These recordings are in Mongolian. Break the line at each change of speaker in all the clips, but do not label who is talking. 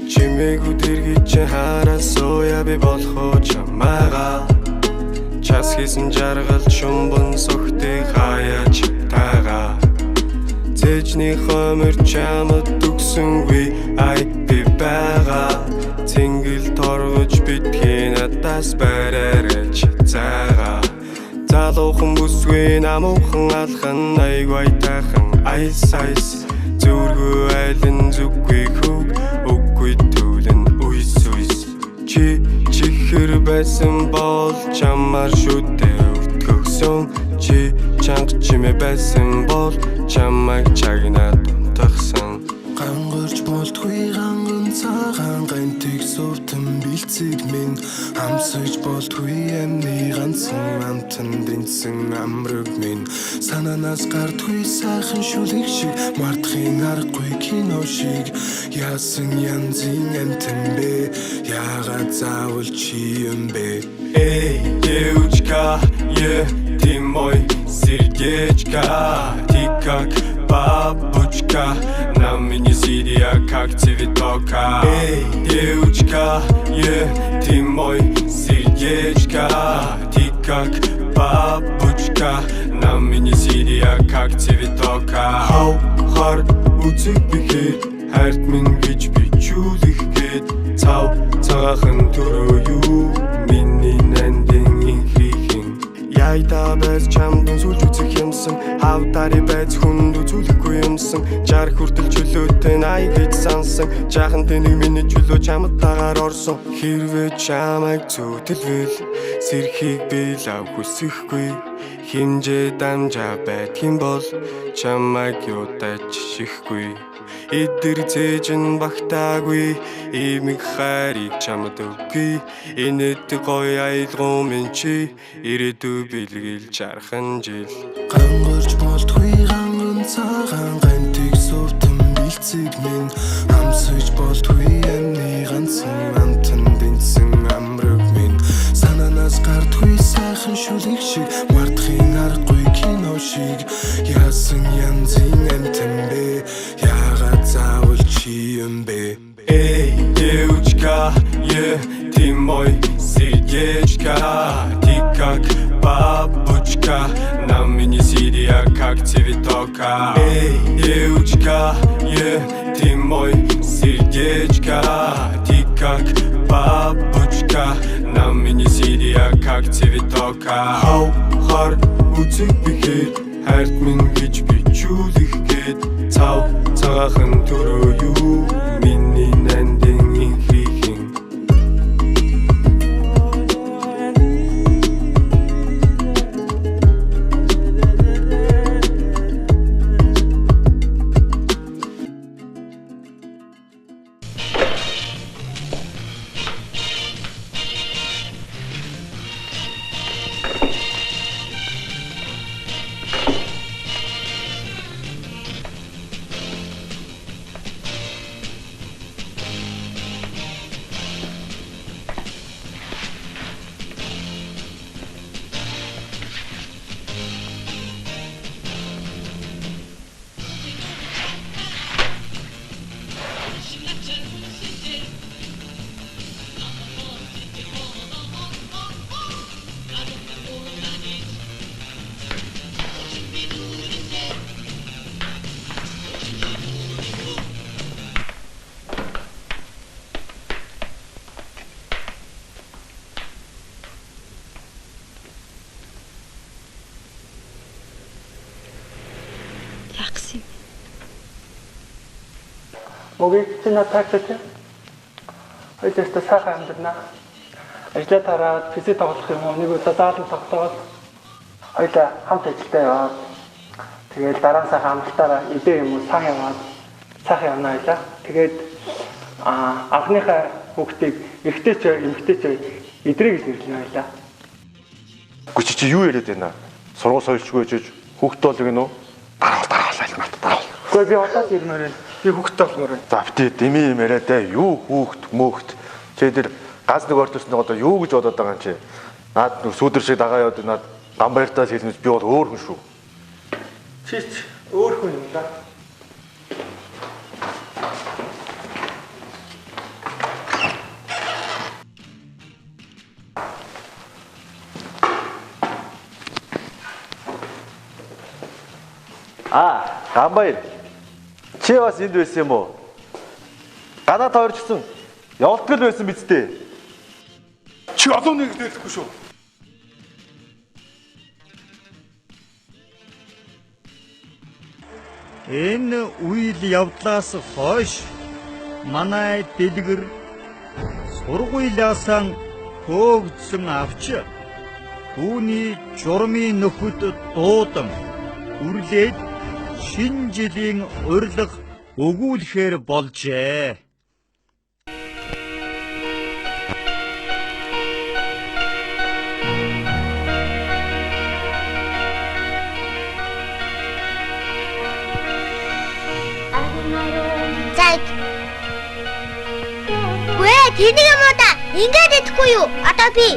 Чимээгүй дэргийч харасууя би болох уу чамайгаа час хийсэн жаргал шумбан сохтыг хаяач тагаа Цэжний хомер чамд дүгсэнгүй ай би байгаа Тэнгил торгож битгий надаас бараарч цаага Залуухан бүсгүй намуухан алхан айгвай тайхан айс айс Зүргүү айлын зүггүй хүүг үгүй түлэн уйс уйс Чи чихэр байсан бол чамаар шүтэ өвтгөхсөн Чи чанга чимээ байсан бол чамайг чагнаад унтахсан
Гангорч болтгүй ганган цагаан гантыг сувтан бэлцэг минь Амсаж болтгүй амны ганцхан амтан дэнсэн амраг минь Сананаас гардгүй сайхан шүлэг шиг мартахын аргагүй кино шиг Яасан янзын амтан бэ яагаад заавал чи юм бэ
Эй, девочка, ты мой сердечко Ты как бабочка На мне сидя как цветока Эй, девочка, ты мой сердечко Ты как бабочка На мне сидя как цветока Хау, хар, үзэг бихэд Хайрт минь гэж би чүүлэх гээд Цав, цагахан төрөө юу Миний нандин инхрихийн Яйда байж чамдан сүлж үзэх юмсан Хавдари байж хүнд үзүүлэхгүй юмсан Жар хүртэл чөлөөтэй ай гэж сансан Жаахан тэнийг миний чөлөө чамд дагаар орсон Хэрвээ чамайг зүтэлвэл Сэрхийг би лав хүсэхгүй Хинжээ дамжаа байдгийн бол Чамайг юутай жишихгүй Эдэр цэжин багтаагүй Имиг хайрыг чамд өггүй Энэд гоё айлгуу минь чи Ирээдүй бэлгэл жархан жил
Гангорч болтгүй ганган цагаан гантыг сувтан бэлцэг минь Амсаж болтгүй амны ганцхан амтан дэнсэн амраг минь Сананаас гардгүй сайхан шүлэг шиг мартахын аргагүй кино шиг Яасан янзын амтан бэ яагаад заавал чи юм бэ
Эй, девочка, ты мой сердечко Ты как бабочка На мне сидя как цветока Эй, девочка, ты мой сердечко Ты как бабочка На мне сидя как цветока Хау, хар, үзэг бихэд Хайрт минь гэж би чүүлэх гээд Цав, цагахан төрөө юу Миний нандин инхрихийн
Мөгийг чи надад таач. Хоёулаа сайхан амьдрнаа. Ажлаа тараад физик тоглох юм уу? Нэг удаа даалан тогтоод хоёулаа хамт ажилдаа яваад тэгээд дараа нь сайхан амралтаараа идэ юм уу сайн яваад сайхан явна байлаа. Тэгээд анхныхаа хүүхдийг эрэгтэй ч эмэгтэй ч идрээ гэж нэрлэнэ байлаа.
Гүч чи юу яриад байна? Сургууль соёлчгүй жиж Хүүхд бол гинөө. Дараал.
Гэхдээ би одоо л ирмээр байна. Би хүүхдтэй болмоор байна.
За битээ дими юм яриа те. Юу хүүхд мөөхт. Чи тэр газ нэг ордосноо одоо юу гэж бодоод байгаа юм чи? Наад сүүдэр шиг дагаа яваад наад Гамбаяртаас хэлмэж би бол өөр хүн шүү.
Чич өөр хүн юм да.
Гамбаяр. Чи бас энд байсан юм уу? Гадаад хоёр ч гэсэн явдгал байсан биз дээ.
Чи олон нэг хэлэхгүй шүү.
Энэ үйл явдлаас хойш манай дэлгэр сургуулиасаа хөөгдсөн авч түүний журмын нөхөд дуудан үрлээд шинэ жилийн урилга өгүүлэхээр болжээ.
Тэнийг юм уу да? Ингээд идэхгүй юу? Одоо би.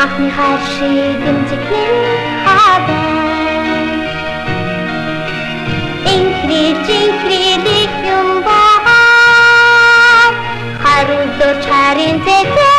Ахны харшиг дэмжигэн хадан инхрийг юм баа харуул дор чарын зэтэй